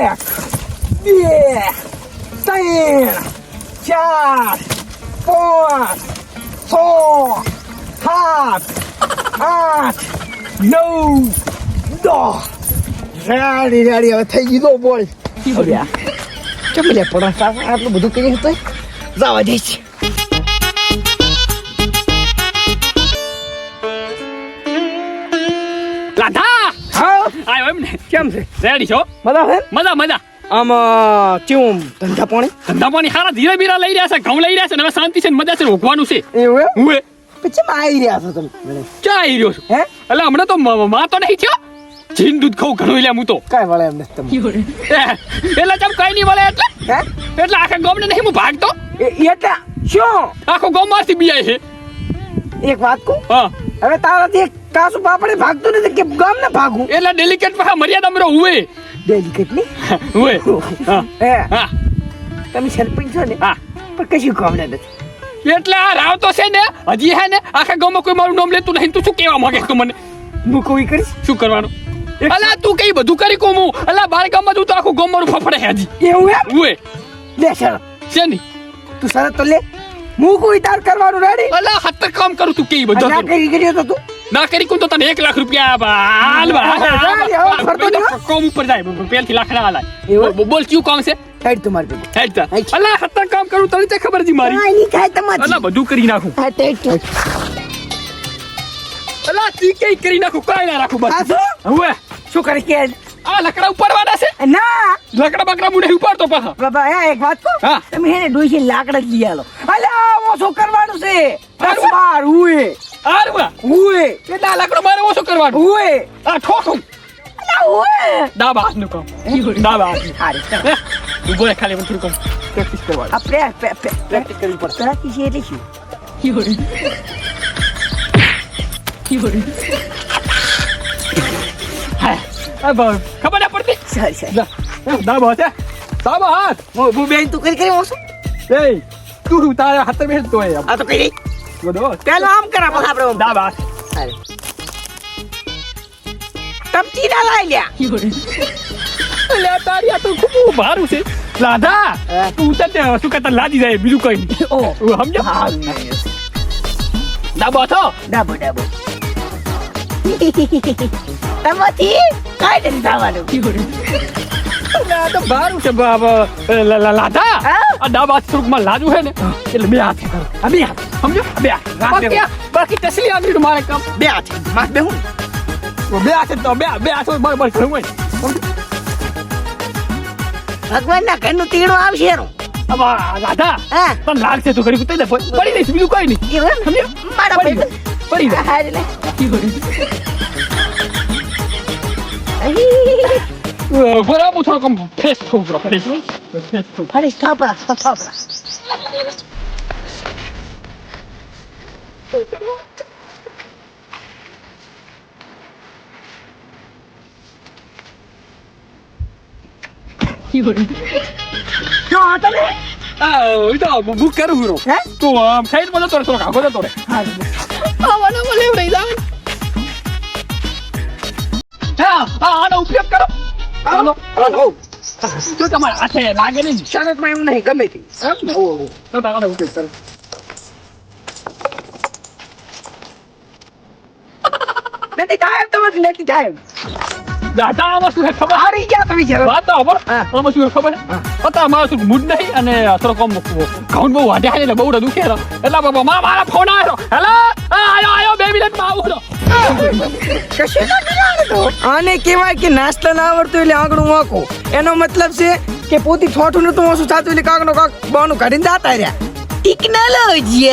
એક, બે, ત્રણ, ચાર, પાંચ, છ, સાત, આઠ, નવ, 10. રેડી હવે થઈ ગયો બોલ. ચમ લે પણ આટલું બધું કરી તો જવા દઈશ. લાધા હા આયો એમ ને કેમ છે? રેડી છો મજા છે? મજા આમ કેવું ધંધા પાણી ધંધા પાણી હારા ધીરે બીરા લઈ રહ્યા છે ઘઉં લઈ રહ્યા છે ને હવે શાંતિ છે ને મજા છે રોકવાનું છે એવું એમ? હુએ પછી આવી રહ્યા છો તમે? ક્યાં આવી રહ્યો છું હે એટલે હમણાં તો માં તો નહીં થયો જીન દૂધ ખાઉં ઘણું લ્યા હું તો કાંઈ વળે એમ નથી તમને. એટલે ચમ કઈ નહીં વળે એટલે હે એટલે આખા ગામને નહીં હું ભાગતો એટલે શું આખો ગામ માંથી બીઆય છે એક વાત કહું હા હવે તારાથી એક કાસુ પાપડે ભાગતું નથી કે ગામ ને ભાગું એટલે ડેલિકેટ પાસે મર્યાદા મરો હુએ ડેલી કેટલી હુએ હા હે હા તમે સરપંચ છો ને હા પણ કશું કામ નથી. એટલે આ રાવ તો છે ને હજી હે ને આખા ગામમાં કોઈ મારું નામ લેતું નહીં તું શું કહેવા માંગે તું મને હું કોઈ કરીશ શું કરવાનું અલા તું કઈ બધું કરી કોમ અલા બાર ગામમાં તું તો આખું ગામ મારું ફફડે હે હજી એવું એમ? હુએ લે શરત છે ની તું શરત તો લે હું કોઈ તાર કરવાનું રેડી અલા હત્તર કામ કરું તું કઈ બધું ના કરી કર્યો તો તું ના કરી કોણ તો તને 1 લાખ રૂપિયા હાલ કોમ ઉપર જાય પેલથી લાખ ના હાલાય એવું? બોલ ક્યું કામ છે હેડ તમાર પેલું હેડ તા અલા હત્તર કામ કરું તને તે ખબર જી મારી નહીં થાય તમારી અલા બધું કરી નાખું અલા તી કઈ કરી નાખું કાઈ ના રાખું બસ હવે શું કરે કે આ લકડા ઉપાડવાના છે ના લકડા બકડા મુને ઉપાડતો પાછા બાબા એક વાત કહું હા. તમે હેને ડોસી લાકડા જ લઈ આલો અલા ઓછો કરવાનું છે હારું. 10 12 હુએ આરવા હુએ એટલે આ લકડો મારે ઓછો કરવાનો હુએ આ ઠોકું અલા હુએ ડાબા હાથનું કામ ડાબા હાથનું હારી હે ઉભો રહે ખાલી મને થોડું કામ પ્રેક્ટિસ કરવાની આપણે પ્રેક્ટિસ કરવી પડશે પ્રેક્ટિસ એટલે શું હા બસ ખબર ના પડતી સારી સારી જા ડાબા હાથ ડાબા હાથ હું બેન તું કરી ઓછો એ તું તારા હાથ બેસ તો એ આ તો કરી બધો પેલા આમ કરા પછી આપણે ડાબા હાથ હારી તમતી ના લાઈ લ્યા લે તારી આ તો ખૂબ ભારું છે લાધા હે? તું ઉતર શું કહેતા લાદી જાય બીજું કઈ નહીં ઓ સમજો હા ડાબો હતો ડાબો ડાબો તમતી કાઈ નથી થવાનું આ તો ભારું છે લાધા હા? આ ડાબા હાથ થોડુંક લાજુ છે ને એટલે બે હાથે કરો આ બે હાથ સમજો બે હાથ બાકી તસલી આંગળી મારે કામ બે હાથ માસ બે હું બે હાથે તો બે હાથ બરાબર ઘણું હોય ભગવાન ના ઘરનું તીણું આવશે એનું હવે રાધા હા તને લાગશે તો ઘડી કુતાઈ દે પડી દઈશ બીજું કઈ નહીં એવું એમ? સમજો મારા પડી ભાઈ જાય પડી જાય હારી લે બરાબર થોડો કમ ફેસ થોડો ફેસ ફરી થાપડા થાપડા બુક કરું હું હે તો સાઈડ માં જતો રે થોડો કાગો જતો રે હારી આનો ઉપયોગ કરો તો તમારા હાથે લાગે નહીં શરતમાં એમ નહીં ગમે તે એમ ને તો આનો ઉપયોગ કરો નથી ટાઈમ તમારી નથી ટાઈમ દાદા આમાં શું છે ખબર હારી ગયા તમે જરા વાત તો ખબર હા. આમાં શું છે ખબર અત્યારે મારું શું મૂડ નહીં અને થોડો કમ ઘઉં બહુ વાઢ્યા છે ને બહુ દુખે છે એટલે બાબા મારા ફોન આવ્યો હેલો આયો 2 મિનિટમાં આવું આને કહેવાય કે નાસ્તા ના આવડતું એટલે આંગણું વાંકો એનો મતલબ છે કે પોતી થોઠું નતું ઓછું થતું એટલે કાકનો કાક બાનું કાઢીને જાતા રહ્યા ટેકનોલોજી